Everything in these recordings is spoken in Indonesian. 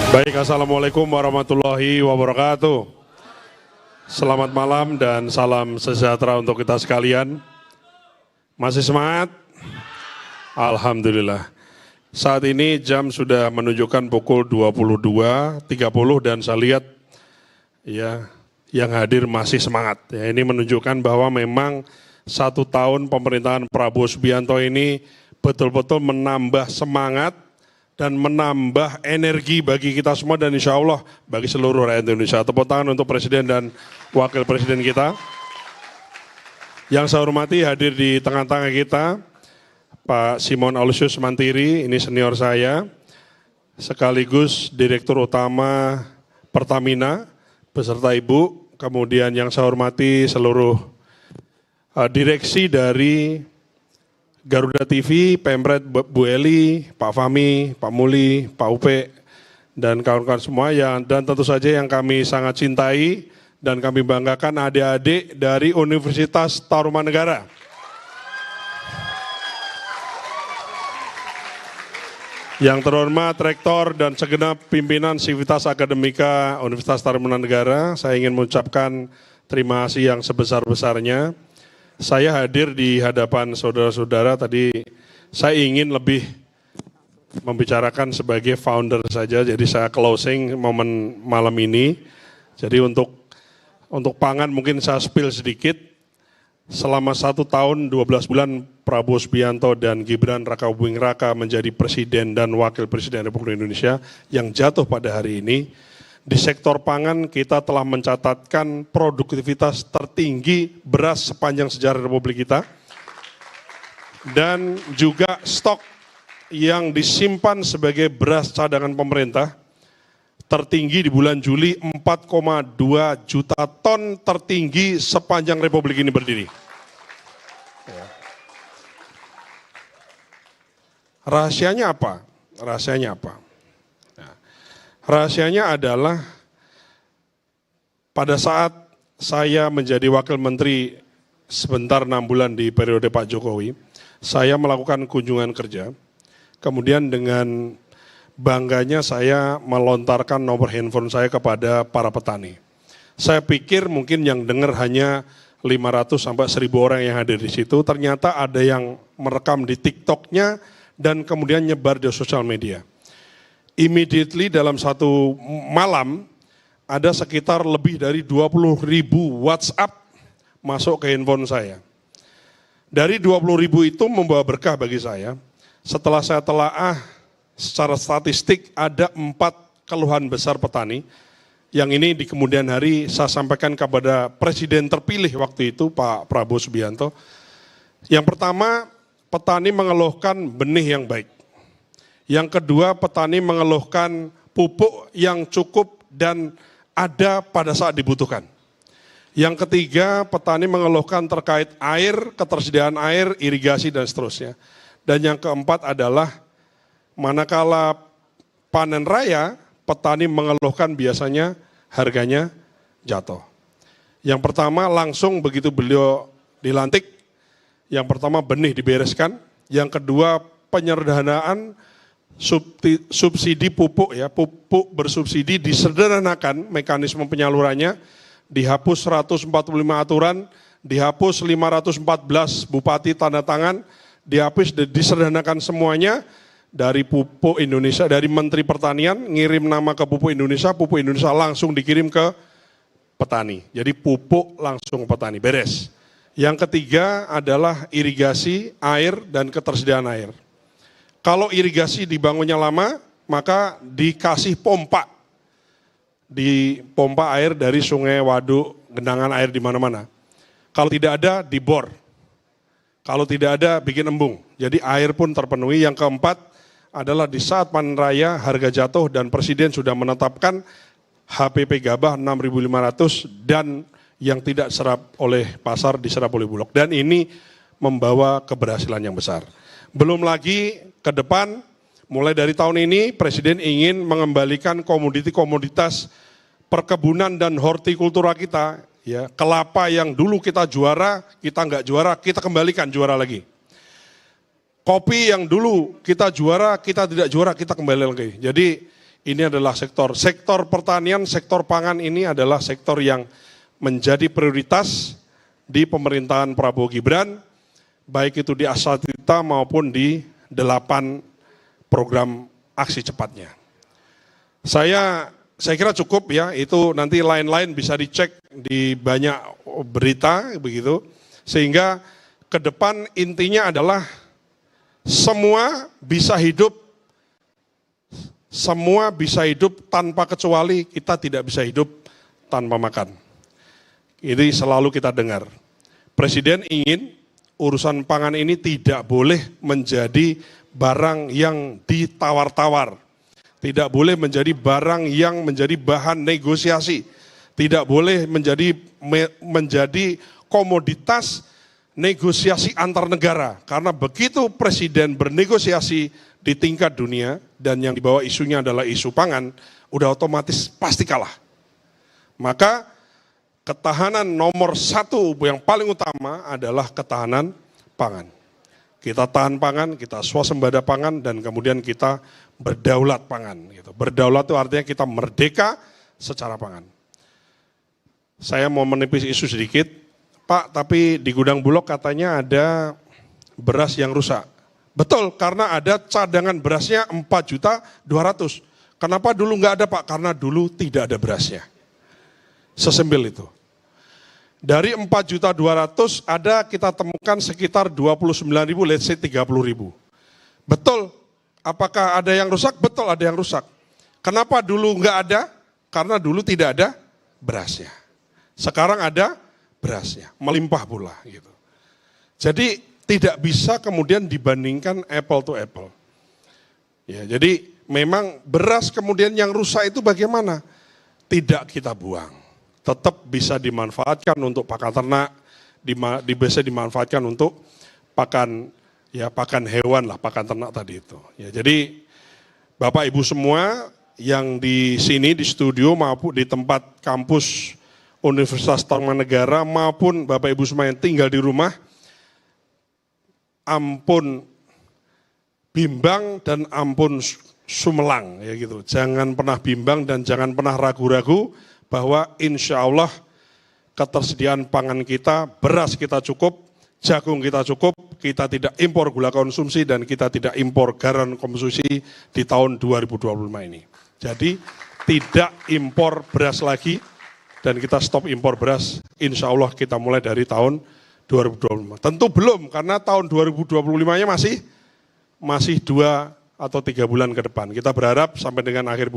Baik, Assalamualaikum warahmatullahi wabarakatuh. Selamat malam dan salam sejahtera untuk kita sekalian. Masih semangat? Alhamdulillah. Saat ini jam sudah menunjukkan pukul 22.30 dan saya lihat ya yang hadir masih semangat. Ya, ini menunjukkan bahwa memang 1 tahun pemerintahan Prabowo Subianto ini betul-betul menambah semangat dan menambah energi bagi kita semua dan insya Allah bagi seluruh rakyat Indonesia. Tepuk tangan untuk Presiden dan Wakil Presiden kita. Yang saya hormati hadir di tengah-tengah kita, Pak Simon Aloysius Mantiri, ini senior saya, sekaligus Direktur Utama Pertamina, beserta Ibu. Kemudian yang saya hormati seluruh direksi dari Garuda TV, Pemret Bu Eli, Pak Fahmi, Pak Muli, Pak Upe, dan kawan-kawan semua dan tentu saja yang kami sangat cintai dan kami banggakan adik-adik dari Universitas Tarumanegara. Yang terhormat Rektor dan segenap pimpinan Sivitas Akademika Universitas Tarumanegara, saya ingin mengucapkan terima kasih yang sebesar-besarnya. Saya hadir di hadapan saudara-saudara, tadi saya ingin lebih membicarakan sebagai founder saja, jadi saya closing momen malam ini. Jadi untuk pangan mungkin saya spill sedikit. Selama 1 tahun 12 bulan Prabowo Subianto dan Gibran Rakabuming Raka menjadi Presiden dan Wakil Presiden Republik Indonesia yang jatuh pada hari ini. Di sektor pangan kita telah mencatatkan produktivitas tertinggi beras sepanjang sejarah Republik kita. Dan juga stok yang disimpan sebagai beras cadangan pemerintah tertinggi di bulan Juli 4,2 juta ton tertinggi sepanjang Republik ini berdiri. Rahasianya apa? Rahasianya adalah pada saat saya menjadi Wakil Menteri sebentar 6 bulan di periode Pak Jokowi, saya melakukan kunjungan kerja, kemudian dengan bangganya saya melontarkan nomor handphone saya kepada para petani. Saya pikir mungkin yang dengar hanya 500 sampai 1.000 orang yang hadir di situ, ternyata ada yang merekam di TikTok-nya dan kemudian nyebar di sosial media. Immediately dalam 1 malam ada sekitar lebih dari 20.000 WhatsApp masuk ke handphone saya. Dari 20.000 itu membawa berkah bagi saya. Setelah saya telaah secara statistik ada 4 keluhan besar petani. Yang ini di kemudian hari saya sampaikan kepada Presiden terpilih waktu itu Pak Prabowo Subianto. Yang pertama, petani mengeluhkan benih yang baik. Yang kedua, petani mengeluhkan pupuk yang cukup dan ada pada saat dibutuhkan. Yang ketiga, petani mengeluhkan terkait air, ketersediaan air, irigasi, dan seterusnya. Dan yang keempat adalah manakala panen raya, petani mengeluhkan biasanya harganya jatuh. Yang pertama, langsung begitu beliau dilantik, yang pertama benih dibereskan, yang kedua penyederhanaan subsidi pupuk ya, pupuk bersubsidi disederhanakan mekanisme penyalurannya, dihapus 145 aturan, dihapus 514 bupati tanda tangan, dihapus disederhanakan semuanya dari pupuk Indonesia, dari Menteri Pertanian ngirim nama ke pupuk Indonesia langsung dikirim ke petani. Jadi pupuk langsung petani, beres. Yang ketiga adalah irigasi, air dan ketersediaan air. Kalau irigasi dibangunnya lama, maka dikasih pompa. Dipompa air dari sungai, waduk, genangan air di mana-mana. Kalau tidak ada, dibor. Kalau tidak ada, bikin embung. Jadi air pun terpenuhi. Yang keempat adalah di saat panen raya, harga jatuh dan Presiden sudah menetapkan HPP gabah 6.500 dan yang tidak serap oleh pasar diserap oleh Bulog. Dan ini membawa keberhasilan yang besar. Belum lagi ke depan, mulai dari tahun ini Presiden ingin mengembalikan komoditas perkebunan dan hortikultura kita, ya, kelapa yang dulu kita juara, kita nggak juara, kita kembalikan juara lagi. Kopi yang dulu kita juara, kita tidak juara, kita kembali lagi. Jadi ini adalah sektor pertanian, sektor pangan ini adalah sektor yang menjadi prioritas di pemerintahan Prabowo Gibran, baik itu di Asatita maupun di 8 program aksi cepatnya. Saya kira cukup ya, itu nanti lain-lain bisa dicek di banyak berita begitu, sehingga ke depan intinya adalah semua bisa hidup tanpa kecuali kita tidak bisa hidup tanpa makan. Ini selalu kita dengar. Presiden ingin urusan pangan ini tidak boleh menjadi barang yang ditawar-tawar. Tidak boleh menjadi barang yang menjadi bahan negosiasi. Tidak boleh menjadi komoditas negosiasi antar negara. Karena begitu presiden bernegosiasi di tingkat dunia dan yang dibawa isunya adalah isu pangan, udah otomatis pasti kalah. Maka ketahanan nomor 1 yang paling utama adalah ketahanan pangan. Kita tahan pangan, kita swasembada pangan, dan kemudian kita berdaulat pangan. Gitu. Berdaulat itu artinya kita merdeka secara pangan. Saya mau menipis isu sedikit, Pak, tapi di gudang Bulog katanya ada beras yang rusak. Betul, karena ada cadangan berasnya 4.200.000. Kenapa dulu nggak ada, Pak? Karena dulu tidak ada berasnya. Sesimpel itu. Dari 4.200.000 ada kita temukan sekitar 29.000, let's say 30.000. Betul, apakah ada yang rusak? Betul, ada yang rusak. Kenapa dulu nggak ada? Karena dulu tidak ada berasnya. Sekarang ada berasnya, melimpah pula. Gitu. Jadi tidak bisa kemudian dibandingkan apple to apple. Ya, jadi memang beras kemudian yang rusak itu bagaimana? Tidak kita buang. Tetap bisa dimanfaatkan untuk pakan ternak, bisa dimanfaatkan untuk pakan hewan lah, pakan ternak tadi itu. Ya, jadi Bapak Ibu semua yang di sini di studio maupun di tempat kampus Universitas Tarumanegara maupun Bapak Ibu semua yang tinggal di rumah, ampun bimbang dan ampun sumelang ya gitu. Jangan pernah bimbang dan jangan pernah ragu-ragu bahwa insya Allah ketersediaan pangan kita, beras kita cukup, jagung kita cukup, kita tidak impor gula konsumsi dan kita tidak impor garam konsumsi di tahun 2025 ini. Jadi tidak impor beras lagi dan kita stop impor beras, insya Allah kita mulai dari tahun 2025. Tentu belum, karena tahun 2025-nya masih 2 atau 3 bulan ke depan. Kita berharap sampai dengan akhir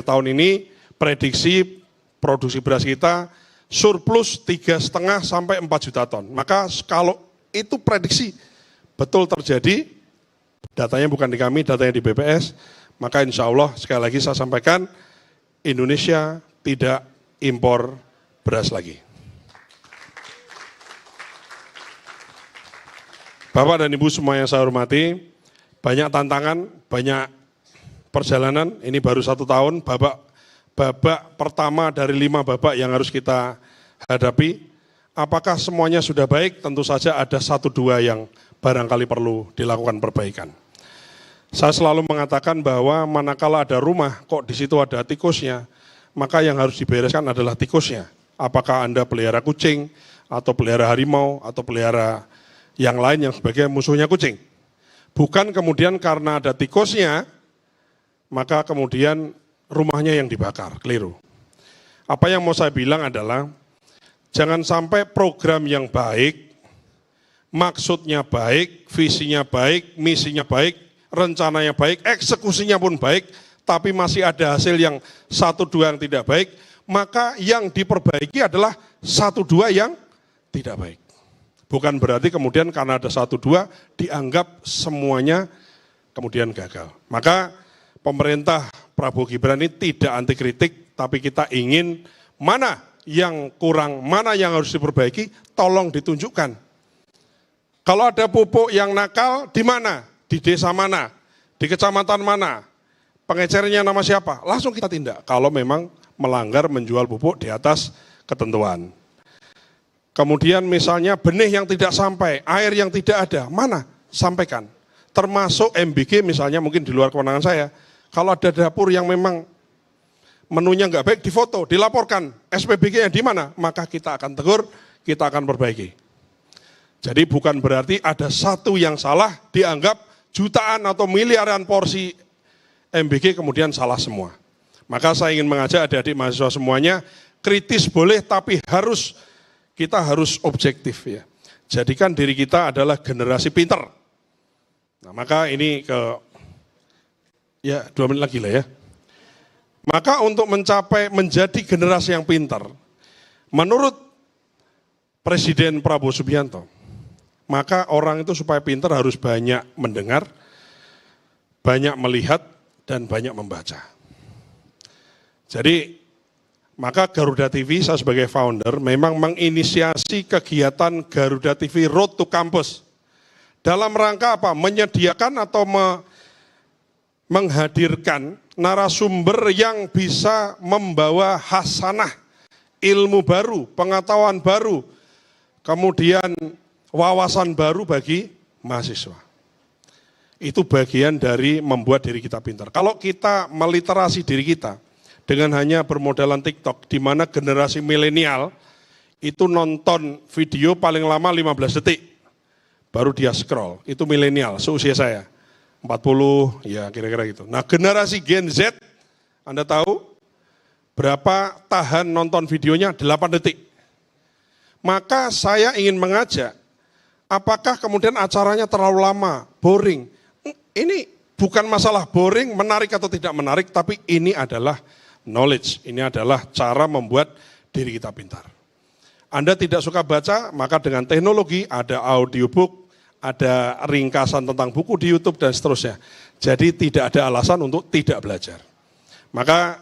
tahun ini, prediksi produksi beras kita surplus 3,5 sampai 4 juta ton. Maka kalau itu prediksi betul terjadi, datanya bukan di kami, datanya di BPS, maka insya Allah sekali lagi saya sampaikan, Indonesia tidak impor beras lagi. Bapak dan Ibu semua yang saya hormati, banyak tantangan, banyak perjalanan, ini baru 1 tahun, babak pertama dari 5 babak yang harus kita hadapi. Apakah semuanya sudah baik? Tentu saja ada 1-2 yang barangkali perlu dilakukan perbaikan. Saya selalu mengatakan bahwa manakala ada rumah, kok di situ ada tikusnya, maka yang harus dibereskan adalah tikusnya. Apakah Anda pelihara kucing, atau pelihara harimau, atau pelihara yang lain yang sebagai musuhnya kucing. Bukan kemudian karena ada tikusnya, maka kemudian rumahnya yang dibakar, keliru. Apa yang mau saya bilang adalah, jangan sampai program yang baik, maksudnya baik, visinya baik, misinya baik, rencananya baik, eksekusinya pun baik, tapi masih ada hasil yang 1-2 yang tidak baik, maka yang diperbaiki adalah 1-2 yang tidak baik. Bukan berarti kemudian karena ada 1-2 dianggap semuanya kemudian gagal. Maka pemerintah Prabowo Gibran ini tidak anti kritik, tapi kita ingin mana yang kurang, mana yang harus diperbaiki, tolong ditunjukkan. Kalau ada pupuk yang nakal, di mana? Di desa mana? Di kecamatan mana? Pengecernya nama siapa? Langsung kita tindak kalau memang melanggar menjual pupuk di atas ketentuan. Kemudian misalnya benih yang tidak sampai, air yang tidak ada, mana? Sampaikan. Termasuk MBG misalnya mungkin di luar kewenangan saya. Kalau ada dapur yang memang menunya nggak baik, difoto, dilaporkan, SPBG-nya di mana, maka kita akan tegur, kita akan perbaiki. Jadi bukan berarti ada satu yang salah, dianggap jutaan atau miliaran porsi MBG kemudian salah semua. Maka saya ingin mengajak adik-adik mahasiswa semuanya, kritis boleh tapi kita harus objektif ya. Jadikan diri kita adalah generasi pinter. Nah, maka ini 2 menit lagi lah ya. Maka untuk menjadi generasi yang pintar, menurut Presiden Prabowo Subianto, maka orang itu supaya pintar harus banyak mendengar, banyak melihat, dan banyak membaca. Jadi, maka Garuda TV, saya sebagai founder, memang menginisiasi kegiatan Garuda TV Road to Campus. Dalam rangka apa? Menyediakan atau menghadirkan narasumber yang bisa membawa hasanah, ilmu baru, pengetahuan baru, kemudian wawasan baru bagi mahasiswa. Itu bagian dari membuat diri kita pintar. Kalau kita meliterasi diri kita dengan hanya bermodalan TikTok, di mana generasi milenial itu nonton video paling lama 15 detik, baru dia scroll. Itu milenial, seusia saya. 40, ya kira-kira gitu. Nah generasi Gen Z, Anda tahu berapa tahan nonton videonya? 8 detik. Maka saya ingin mengajak, apakah kemudian acaranya terlalu lama, boring? Ini bukan masalah boring, menarik atau tidak menarik, tapi ini adalah knowledge, ini adalah cara membuat diri kita pintar. Anda tidak suka baca, maka dengan teknologi ada audiobook, ada ringkasan tentang buku di YouTube dan seterusnya. Jadi tidak ada alasan untuk tidak belajar. Maka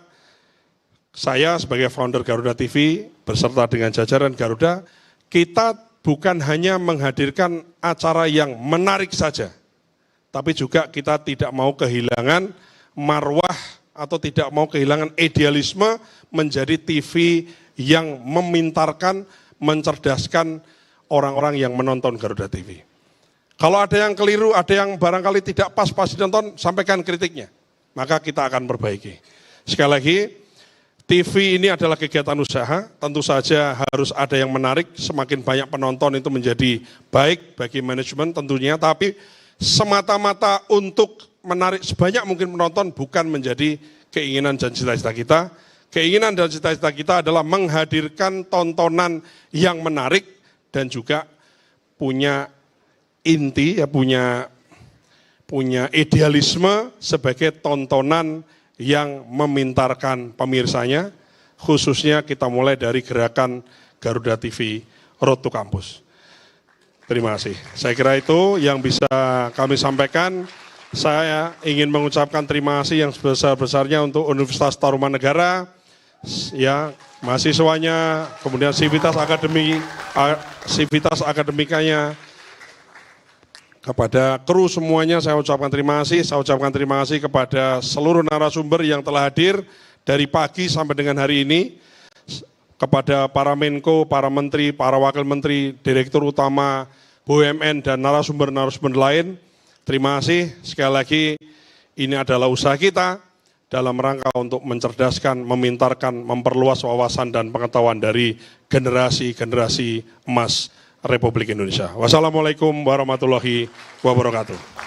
saya sebagai founder Garuda TV beserta dengan jajaran Garuda, kita bukan hanya menghadirkan acara yang menarik saja, tapi juga kita tidak mau kehilangan marwah atau tidak mau kehilangan idealisme menjadi TV yang memintarkan, mencerdaskan orang-orang yang menonton Garuda TV. Kalau ada yang keliru, ada yang barangkali tidak pas ditonton, sampaikan kritiknya. Maka kita akan perbaiki. Sekali lagi, TV ini adalah kegiatan usaha, tentu saja harus ada yang menarik, semakin banyak penonton itu menjadi baik bagi manajemen tentunya, tapi semata-mata untuk menarik sebanyak mungkin penonton bukan menjadi keinginan dan cita-cita kita. Keinginan dan cita-cita kita adalah menghadirkan tontonan yang menarik dan juga punya inti, ya punya idealisme sebagai tontonan yang memintarkan pemirsanya, khususnya kita mulai dari gerakan Garuda TV Road to Campus. Terima kasih. Saya kira itu yang bisa kami sampaikan. Saya ingin mengucapkan terima kasih yang sebesar-besarnya untuk Universitas Tarumanegara, ya mahasiswanya, kemudian sivitas akademikanya, kepada kru semuanya saya ucapkan terima kasih. Saya ucapkan terima kasih kepada seluruh narasumber yang telah hadir dari pagi sampai dengan hari ini, kepada para Menko, para Menteri, para Wakil Menteri, Direktur Utama BUMN dan narasumber-narasumber lain. Terima kasih. Sekali lagi, ini adalah usaha kita dalam rangka untuk mencerdaskan, memintarkan, memperluas wawasan dan pengetahuan dari generasi-generasi emas Republik Indonesia. Wassalamualaikum warahmatullahi wabarakatuh.